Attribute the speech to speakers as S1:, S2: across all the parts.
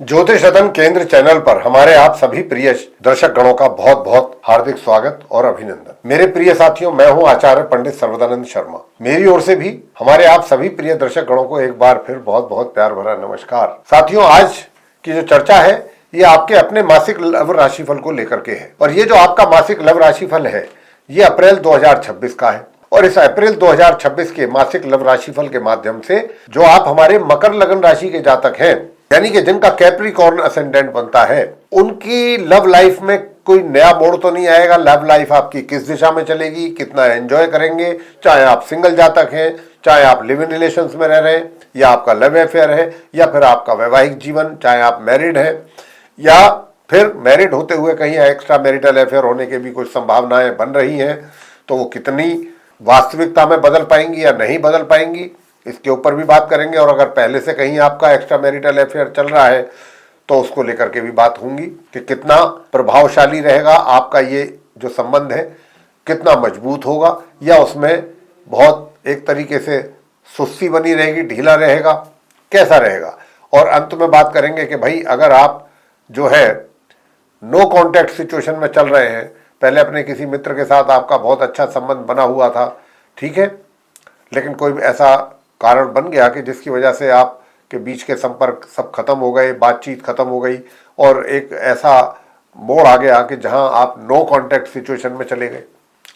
S1: ज्योतिष रतन केंद्र चैनल पर हमारे आप सभी प्रिय दर्शक गणों का बहुत बहुत हार्दिक स्वागत और अभिनंदन। मेरे प्रिय साथियों, मैं हूं आचार्य पंडित सर्वदानंद शर्मा। मेरी ओर से भी हमारे आप सभी प्रिय दर्शक गणों को एक बार फिर बहुत बहुत प्यार भरा नमस्कार। साथियों, आज की जो चर्चा है ये आपके अपने मासिक लव राशिफल को लेकर के है और ये जो आपका मासिक लव राशिफल है ये अप्रैल 2026 का है। और इस अप्रैल 2026 के मासिक लव राशिफल के माध्यम से जो आप हमारे मकर लगन राशि के जातक हैं, यानी कि जिनका कैप्रिकॉर्न असेंडेंट बनता है, उनकी लव लाइफ में कोई नया मोड़ तो नहीं आएगा। लव लाइफ आपकी किस दिशा में चलेगी, कितना एंजॉय करेंगे, चाहे आप सिंगल जातक हैं, चाहे आप लिव इन रिलेशंस में रह रहे हैं, या आपका लव अफेयर है, या फिर आपका वैवाहिक जीवन, चाहे आप मैरिड हैं या फिर मैरिड होते हुए कहीं एक्स्ट्रा मैरिटल अफेयर होने की भी कुछ संभावनाएं बन रही हैं, तो वो कितनी वास्तविकता में बदल पाएंगी या नहीं बदल पाएंगी, इसके ऊपर भी बात करेंगे। और अगर पहले से कहीं आपका एक्स्ट्रा मैरिटल अफेयर चल रहा है तो उसको लेकर के भी बात होंगी कि कितना प्रभावशाली रहेगा आपका ये जो संबंध है, कितना मजबूत होगा या उसमें बहुत एक तरीके से सुस्ती बनी रहेगी, ढीला रहेगा, कैसा रहेगा। और अंत में बात करेंगे कि भाई अगर आप जो है नो कॉन्टैक्ट सिचुएशन में चल रहे हैं, पहले अपने किसी मित्र के साथ आपका बहुत अच्छा संबंध बना हुआ था, ठीक है, लेकिन कोई ऐसा कारण बन गया कि जिसकी वजह से आपके बीच के संपर्क सब खत्म हो गए, बातचीत खत्म हो गई और एक ऐसा मोड़ आ गया कि जहां आप नो कॉन्टैक्ट सिचुएशन में चले गए।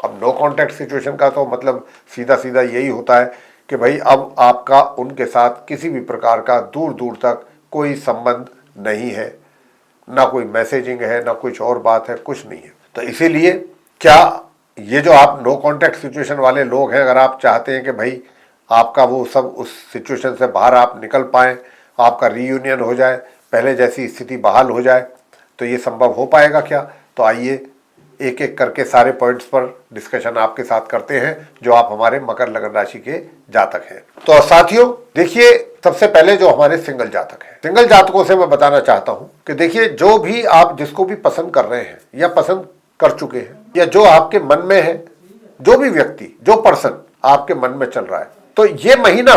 S1: अब नो कॉन्टैक्ट सिचुएशन का तो मतलब सीधा सीधा यही होता है कि भाई अब आपका उनके साथ किसी भी प्रकार का दूर दूर तक कोई संबंध नहीं है, ना कोई मैसेजिंग है, ना कुछ और बात है, कुछ नहीं है। तो इसीलिए क्या ये जो आप नो कॉन्टैक्ट सिचुएशन वाले लोग हैं, अगर आप चाहते हैं कि भाई आपका वो सब उस सिचुएशन से बाहर आप निकल पाएँ, आपका रीयूनियन हो जाए, पहले जैसी स्थिति बहाल हो जाए, तो ये संभव हो पाएगा क्या? तो आइए एक एक करके सारे पॉइंट्स पर डिस्कशन आपके साथ करते हैं जो आप हमारे मकर लगन राशि के जातक हैं। तो साथियों देखिए, सबसे पहले जो हमारे सिंगल जातक हैं, सिंगल जातकों से मैं बताना चाहता हूं कि देखिए, जो भी आप जिसको भी पसंद कर रहे हैं या पसंद कर चुके हैं या जो आपके मन में है, जो भी व्यक्ति, जो पर्सन आपके मन में चल रहा है, तो ये महीना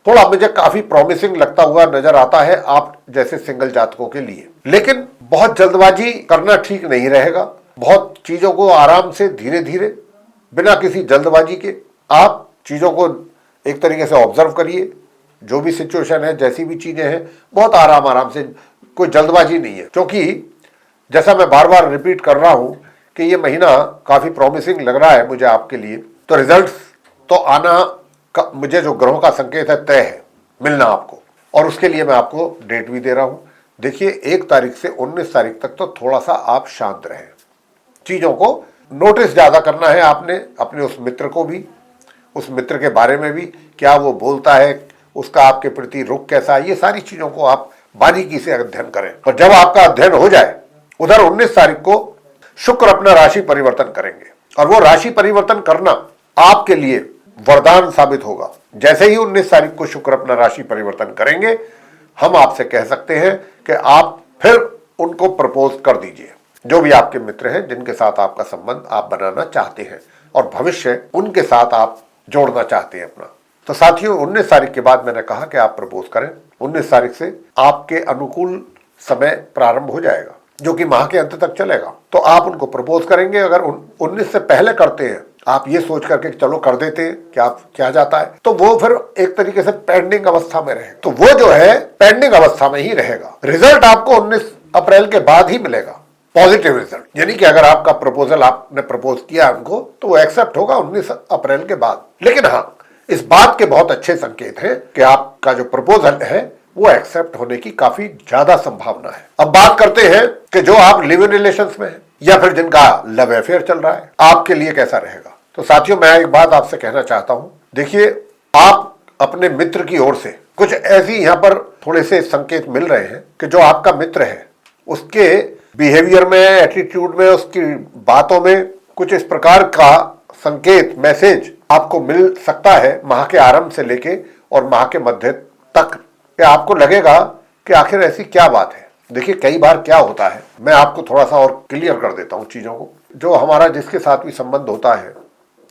S1: थोड़ा मुझे काफी प्रॉमिसिंग लगता हुआ नजर आता है आप जैसे सिंगल जातकों के लिए। लेकिन बहुत जल्दबाजी करना ठीक नहीं रहेगा। बहुत चीजों को आराम से, धीरे धीरे, बिना किसी जल्दबाजी के आप चीजों को एक तरीके से ऑब्जर्व करिए। जो भी सिचुएशन है, जैसी भी चीजें हैं, बहुत आराम आराम से, कोई जल्दबाजी नहीं है। क्योंकि जैसा मैं बार बार रिपीट कर रहा हूं कि ये महीना काफी प्रॉमिसिंग लग रहा है मुझे आपके लिए, तो रिजल्ट्स तो आना का मुझे जो ग्रहों का संकेत है तय है मिलना आपको, और उसके लिए मैं आपको डेट भी दे रहा हूं। देखिए, 1 तारीख से 19 तारीख तक तो थोड़ा सा आप शांत रहें, चीजों को नोटिस ज्यादा करना है आपने, अपने उस मित्र को भी, उस मित्र के बारे में भी, क्या वो बोलता है, उसका आपके प्रति रुख कैसा है, ये सारी चीजों को आप बारीकी से अध्ययन करें। और जब आपका अध्ययन हो जाए, उधर 19 तारीख को शुक्र अपना राशि परिवर्तन करेंगे और वो राशि परिवर्तन करना आपके लिए वरदान साबित होगा। जैसे ही 19 तारीख को शुक्र अपना राशि परिवर्तन करेंगे, हम आपसे कह सकते हैं कि आप फिर उनको प्रपोज कर दीजिए, जो भी आपके मित्र हैं जिनके साथ आपका संबंध आप बनाना चाहते हैं और भविष्य उनके साथ आप जोड़ना चाहते हैं अपना। तो साथियों, 19 तारीख के बाद मैंने कहा कि आप प्रपोज करें। 19 तारीख से आपके अनुकूल समय प्रारंभ हो जाएगा, जो कि माह के अंत तक चलेगा। तो आप उनको प्रपोज करेंगे। अगर 19 से पहले करते हैं, आप ये सोच करके चलो कर देते हैं कि आप क्या जाता है, तो वो फिर एक तरीके से पेंडिंग अवस्था में रहेगा। तो वो जो है पेंडिंग अवस्था में ही रहेगा। रिजल्ट आपको 19 अप्रैल के बाद ही मिलेगा, पॉजिटिव रिजल्ट। यानी कि अगर आपका प्रपोजल आपने प्रपोज किया उनको, तो वो एक्सेप्ट होगा 19 अप्रैल के बाद। लेकिन हाँ, इस बात के बहुत अच्छे संकेत हैं कि आपका जो प्रपोजल है वो एक्सेप्ट होने की काफी ज्यादा संभावना है। अब बात करते हैं कि जो आप लिव इन रिलेशंस में हैं या फिर जिनका लव अफेयर चल रहा है, आपके लिए कैसा रहेगा। तो साथियों, मैं एक बात आपसे कहना चाहता हूं। देखिए, आप अपने मित्र की ओर से कुछ ऐसी यहां पर थोड़े से संकेत मिल रहे हैं कि जो आपका मित्र है उसके बिहेवियर में, एटीट्यूड में, उसकी बातों में कुछ इस प्रकार का संकेत, मैसेज आपको मिल सकता है माह के आरंभ से लेके और माह के मध्य तक, कि आपको लगेगा कि आखिर ऐसी क्या बात है। देखिए, कई बार क्या होता है, मैं आपको थोड़ा सा और क्लियर कर देता हूं चीजों को। जो हमारा जिसके साथ भी संबंध होता है,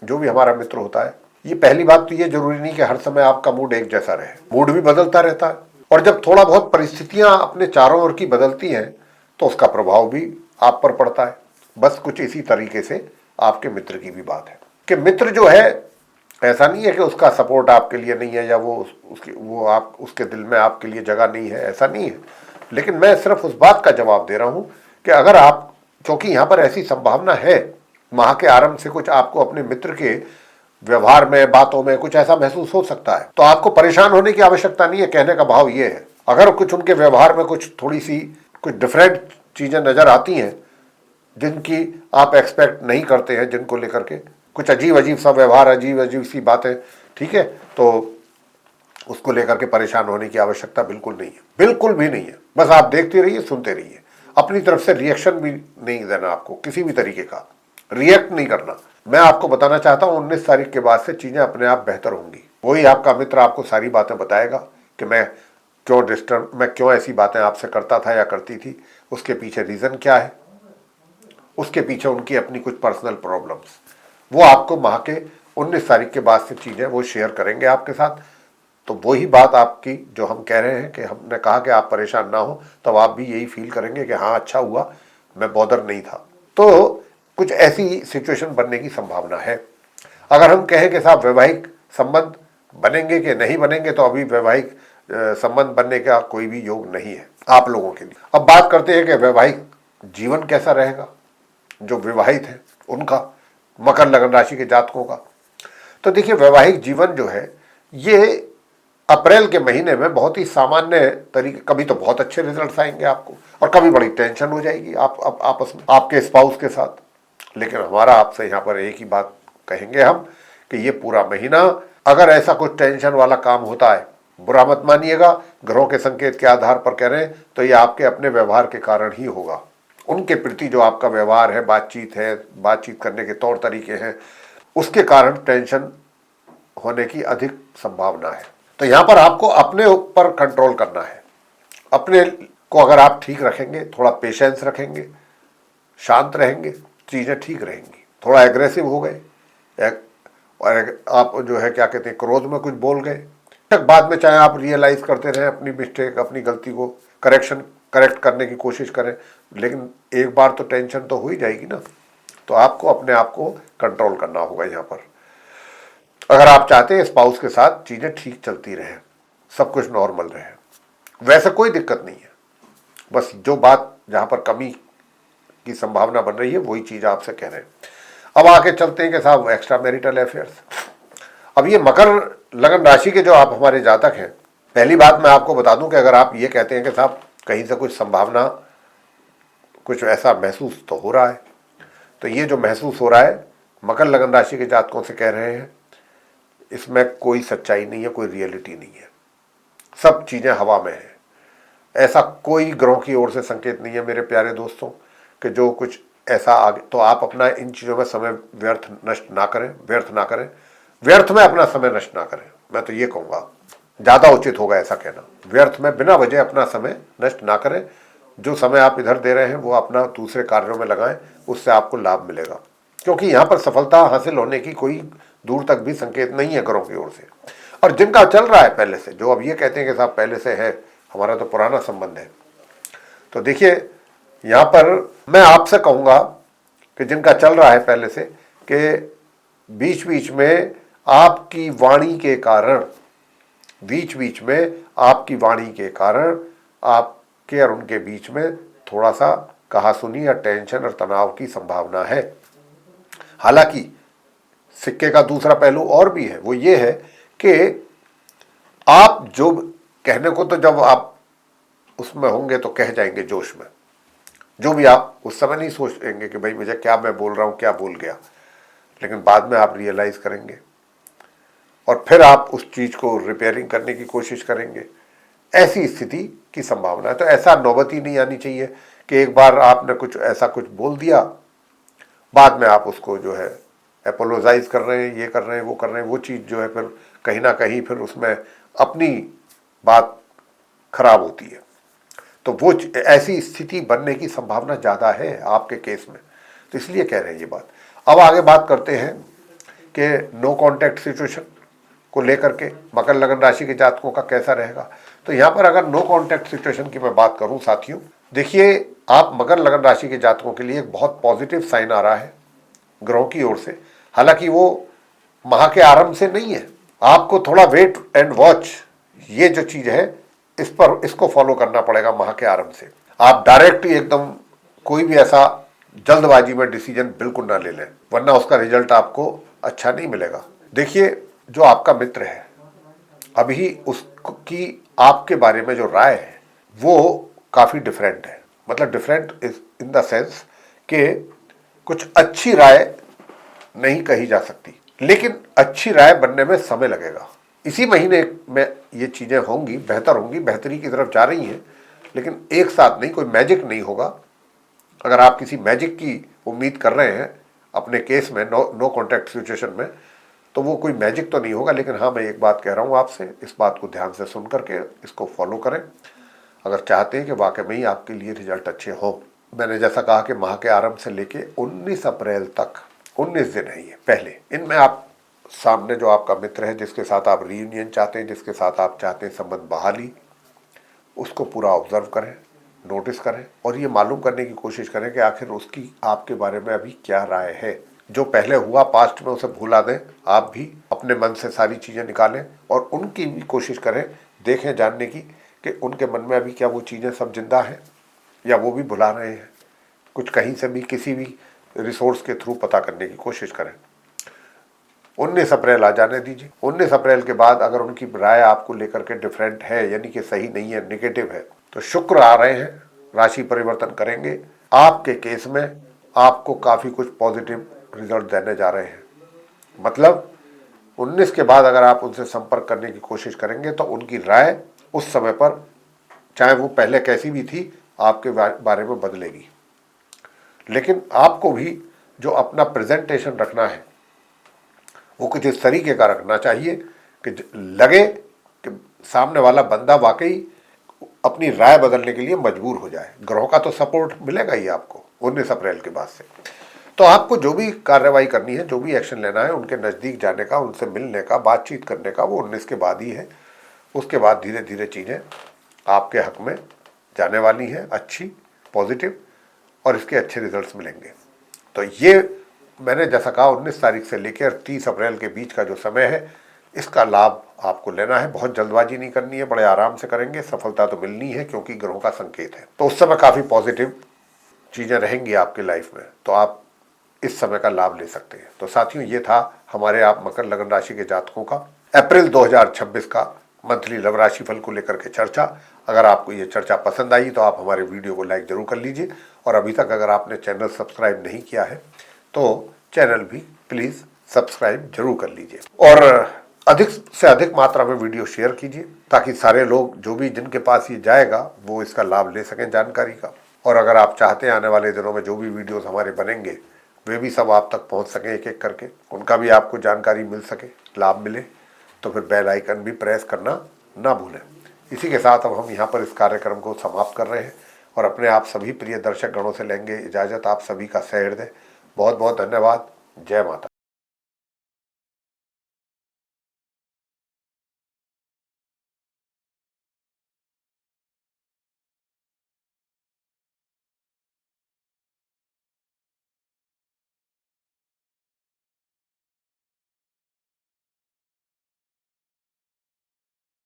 S1: जो भी हमारा मित्र होता है, ये पहली बात तो ये जरूरी नहीं कि हर समय आपका मूड एक जैसा रहे। मूड भी बदलता रहता है और जब थोड़ा बहुत परिस्थितियां अपने चारों ओर की बदलती हैं तो उसका प्रभाव भी आप पर पड़ता है। बस कुछ इसी तरीके से आपके मित्र की भी बात है कि मित्र जो है, ऐसा नहीं है कि उसका सपोर्ट आपके लिए नहीं है या वो उसके दिल में आपके लिए जगह नहीं है, ऐसा नहीं है। लेकिन मैं सिर्फ उस बात का जवाब दे रहा हूं कि अगर आप, क्योंकि यहां पर ऐसी संभावना है, माह के आरंभ से कुछ आपको अपने मित्र के व्यवहार में, बातों में कुछ ऐसा महसूस हो सकता है, तो आपको परेशान होने की आवश्यकता नहीं है। कहने का भाव ये है, अगर कुछ उनके व्यवहार में कुछ थोड़ी सी कुछ डिफरेंट चीजें नजर आती हैं जिनकी आप एक्सपेक्ट नहीं करते हैं, जिनको लेकर के कुछ अजीब अजीब सा व्यवहार, अजीब अजीब सी बातें, ठीक है, तो उसको लेकर के परेशान होने की आवश्यकता बिल्कुल नहीं है, बिल्कुल भी नहीं है। बस आप देखते रहिए, सुनते रहिए, अपनी तरफ से रिएक्शन भी नहीं देना, आपको किसी भी तरीके का रिएक्ट नहीं करना। मैं आपको बताना चाहता हूं 19 तारीख के बाद से चीजें अपने आप बेहतर होंगी। वही आपका मित्र आपको सारी बातें बताएगा कि मैं क्यों ऐसी बातें आपसे करता था या करती थी, उसके पीछे रीजन क्या है, उसके पीछे उनकी अपनी कुछ पर्सनल प्रॉब्लम्स, वो आपको माह के 19 तारीख के बाद से चीजें वो शेयर करेंगे आपके साथ। तो वही बात आपकी जो हम कह रहे हैं कि हमने कहा कि आप परेशान ना हो, तब आप भी यही फील करेंगे कि हाँ अच्छा हुआ मैं बॉदर नहीं था। तो कुछ ऐसी सिचुएशन बनने की संभावना है। अगर हम कहें कि साहब वैवाहिक संबंध बनेंगे कि नहीं बनेंगे, तो अभी वैवाहिक संबंध बनने का कोई भी योग नहीं है आप लोगों के लिए। अब बात करते हैं कि वैवाहिक जीवन कैसा रहेगा जो विवाहित है उनका, मकर लगन राशि के जातकों का। तो देखिए, वैवाहिक जीवन जो है ये अप्रैल के महीने में बहुत ही सामान्य तरीके, कभी तो बहुत अच्छे रिजल्ट्स आएंगे आपको और कभी बड़ी टेंशन हो जाएगी आप आपस में आपके स्पाउस के साथ। लेकिन हमारा आपसे यहाँ पर एक ही बात कहेंगे हम कि ये पूरा महीना अगर ऐसा कुछ टेंशन वाला काम होता है, बुरा मत मानिएगा, ग्रहों के संकेत के आधार पर कह रहे हैं, तो ये आपके अपने व्यवहार के कारण ही होगा। उनके प्रति जो आपका व्यवहार है, बातचीत करने के तौर तरीके हैं, उसके कारण टेंशन होने की अधिक संभावना है। तो यहां पर आपको अपने ऊपर कंट्रोल करना है। अपने को अगर आप ठीक रखेंगे, थोड़ा पेशेंस रखेंगे, शांत रहेंगे, चीजें ठीक रहेंगी। थोड़ा एग्रेसिव हो गए और आप जो है क्या कहते हैं, क्रोध में कुछ बोल गए, तक बाद में चाहे आप रियलाइज करते रहें अपनी मिस्टेक, अपनी गलती को करेक्ट करने की कोशिश करें, लेकिन एक बार तो टेंशन तो हो ही जाएगी ना। तो आपको अपने आप को कंट्रोल करना होगा यहाँ पर, अगर आप चाहते हैं स्पाउस के साथ चीजें ठीक चलती रहे, सब कुछ नॉर्मल रहे। वैसे कोई दिक्कत नहीं है, बस जो बात जहां पर कमी की संभावना बन रही है वही चीज आपसे कह रहे हैं। अब आके चलते हैं कि साहब एक्स्ट्रा मैरिटल अफेयर्स। अब ये मकर लगन राशि के जो आप हमारे जातक हैं, पहली बात मैं आपको बता दूं कि अगर आप ये कहते हैं कि साहब कहीं से कुछ संभावना, कुछ ऐसा महसूस तो हो रहा है, तो ये जो महसूस हो रहा है मकर लगन राशि के जातकों से कह रहे हैं, इसमें कोई सच्चाई नहीं है, कोई रियलिटी नहीं है, सब चीजें हवा में है। ऐसा कोई ग्रहों की ओर से संकेत नहीं है मेरे प्यारे दोस्तों कि जो कुछ ऐसा आगे, तो आप अपना इन चीजों में समय व्यर्थ ना करें, व्यर्थ में अपना समय नष्ट ना करें। मैं तो ये कहूंगा, ज्यादा उचित होगा ऐसा कहना, व्यर्थ में बिना वजह अपना समय नष्ट ना करें। जो समय आप इधर दे रहे हैं वो अपना दूसरे कार्यों में लगाएं, उससे आपको लाभ मिलेगा। क्योंकि यहाँ पर सफलता हासिल होने की कोई दूर तक भी संकेत नहीं है ग्रहों की ओर से। और जिनका चल रहा है पहले से, जो अब ये कहते हैं कि साहब पहले से है, हमारा तो पुराना संबंध है, तो देखिए यहाँ पर मैं आपसे कहूंगा कि जिनका चल रहा है पहले से, कि बीच बीच में आपकी वाणी के कारण, आपके और उनके बीच में थोड़ा सा कहासुनी या टेंशन और तनाव की संभावना है। हालांकि सिक्के का दूसरा पहलू और भी है, वो ये है कि आप जो कहने को, तो जब आप उसमें होंगे तो कह जाएंगे जोश में, जो भी आप उस समय नहीं सोचेंगे कि भाई मुझे क्या मैं बोल रहा हूं, क्या बोल गया, लेकिन बाद में आप रियलाइज करेंगे और फिर आप उस चीज को रिपेयरिंग करने की कोशिश करेंगे। ऐसी स्थिति की संभावना है। तो ऐसा नौबत ही नहीं आनी चाहिए कि एक बार आपने कुछ ऐसा कुछ बोल दिया, बाद में आप उसको जो है एपोलोजाइज कर रहे हैं, ये कर रहे हैं, वो कर रहे हैं, वो चीज़ जो है फिर कहीं ना कहीं फिर उसमें अपनी बात खराब होती है। तो वो ऐसी स्थिति बनने की संभावना ज़्यादा है आपके केस में, तो इसलिए कह रहे हैं ये बात। अब आगे बात करते हैं कि नो कॉन्टैक्ट सिचुएशन को लेकर के मकर लगन राशि के जातकों का कैसा रहेगा। तो यहाँ पर अगर नो कॉन्टैक्ट सिचुएशन की मैं बात करूं साथियों, देखिए आप मकर लगन राशि के जातकों के लिए एक बहुत पॉजिटिव साइन आ रहा है ग्रहों की ओर से। हालांकि वो माह के आरंभ से नहीं है, आपको थोड़ा वेट एंड वॉच, ये जो चीज है इसको फॉलो करना पड़ेगा माह के आरंभ से। आप डायरेक्ट एकदम कोई भी ऐसा जल्दबाजी में डिसीजन बिल्कुल ना ले लें, वरना उसका रिजल्ट आपको अच्छा नहीं मिलेगा। देखिए जो आपका मित्र है, अभी उसकी आपके बारे में जो राय है वो काफी डिफरेंट है। मतलब different is in the sense कि कुछ अच्छी राय नहीं कही जा सकती, लेकिन अच्छी राय बनने में समय लगेगा। इसी महीने में ये चीजें होंगी, बेहतर होंगी, बेहतरी की तरफ जा रही हैं, लेकिन एक साथ नहीं, कोई मैजिक नहीं होगा। अगर आप किसी मैजिक की उम्मीद कर रहे हैं अपने केस में, नो कॉन्टैक्ट सिचुएशन में, तो वो कोई मैजिक तो नहीं होगा। लेकिन हाँ, मैं एक बात कह रहा हूँ आपसे, इस बात को ध्यान से सुन करके इसको फॉलो करें अगर चाहते हैं कि वाकई में ही आपके लिए रिजल्ट अच्छे हो। मैंने जैसा कहा कि माह के आरंभ से लेके 19 अप्रैल तक 19 दिन है ये पहले, इनमें आप सामने जो आपका मित्र है, जिसके साथ आप रीयूनियन चाहते हैं, जिसके साथ आप चाहते हैं संबंध बहाली, उसको पूरा ऑब्जर्व करें, नोटिस करें और ये मालूम करने की कोशिश करें कि आखिर उसकी आपके बारे में अभी क्या राय है। जो पहले हुआ पास्ट में उसे भुला दें, आप भी अपने मन से सारी चीज़ें निकालें और उनकी भी कोशिश करें, देखें जानने की कि उनके मन में अभी क्या वो चीज़ें सब जिंदा हैं या वो भी भुला रहे हैं। कुछ कहीं से भी किसी भी रिसोर्स के थ्रू पता करने की कोशिश करें। 19 अप्रैल आ जाने दीजिए। 19 अप्रैल के बाद अगर उनकी राय आपको लेकर के डिफरेंट है, यानी कि सही नहीं है, नेगेटिव है, तो शुक्र आ रहे हैं, राशि परिवर्तन करेंगे। आपके केस में आपको काफ़ी कुछ पॉजिटिव रिजल्ट देने जा रहे हैं। मतलब 19 के बाद अगर आप उनसे संपर्क करने की कोशिश करेंगे तो उनकी राय उस समय पर, चाहे वो पहले कैसी भी थी, आपके बारे में बदलेगी। लेकिन आपको भी जो अपना प्रेजेंटेशन रखना है वो कुछ इस तरीके का रखना चाहिए कि लगे कि सामने वाला बंदा वाकई अपनी राय बदलने के लिए मजबूर हो जाए। ग्रहों का तो सपोर्ट मिलेगा ही आपको 19 अप्रैल के बाद से। तो आपको जो भी कार्रवाई करनी है, जो भी एक्शन लेना है, उनके नज़दीक जाने का, उनसे मिलने का, बातचीत करने का, वो 19 के बाद ही है। उसके बाद धीरे धीरे चीज़ें आपके हक में जाने वाली हैं, अच्छी, पॉजिटिव, और इसके अच्छे रिजल्ट्स मिलेंगे। तो ये मैंने जैसा कहा 19 तारीख से लेकर 30 अप्रैल के बीच का जो समय है, इसका लाभ आपको लेना है। बहुत जल्दबाजी नहीं करनी है, बड़े आराम से करेंगे, सफलता तो मिलनी है क्योंकि ग्रहों का संकेत है। तो उस समय काफ़ी पॉजिटिव चीज़ें रहेंगी आपकी लाइफ में, तो आप इस समय का लाभ ले सकते हैं। तो साथियों, ये था हमारे आप मकर लगन राशि के जातकों का अप्रैल 2026 का मंथली लव राशि फल को लेकर के चर्चा। अगर आपको ये चर्चा पसंद आई तो आप हमारे वीडियो को लाइक जरूर कर लीजिए, और अभी तक अगर आपने चैनल सब्सक्राइब नहीं किया है तो चैनल भी प्लीज़ सब्सक्राइब जरूर कर लीजिए, और अधिक से अधिक मात्रा में वीडियो शेयर कीजिए ताकि सारे लोग, जो भी जिनके पास ये जाएगा, वो इसका लाभ ले सकें जानकारी का। और अगर आप चाहते हैं आने वाले दिनों में जो भी वीडियोस हमारे बनेंगे वे भी सब आप तक पहुंच सकें एक एक करके, उनका भी आपको जानकारी मिल सके, लाभ मिले, तो फिर बेल आइकन भी प्रेस करना ना भूलें। इसी के साथ अब हम यहाँ पर इस कार्यक्रम को समाप्त कर रहे हैं और अपने आप सभी प्रिय दर्शक गणों से लेंगे इजाज़त। आप सभी का सहृदय बहुत बहुत धन्यवाद। जय माता।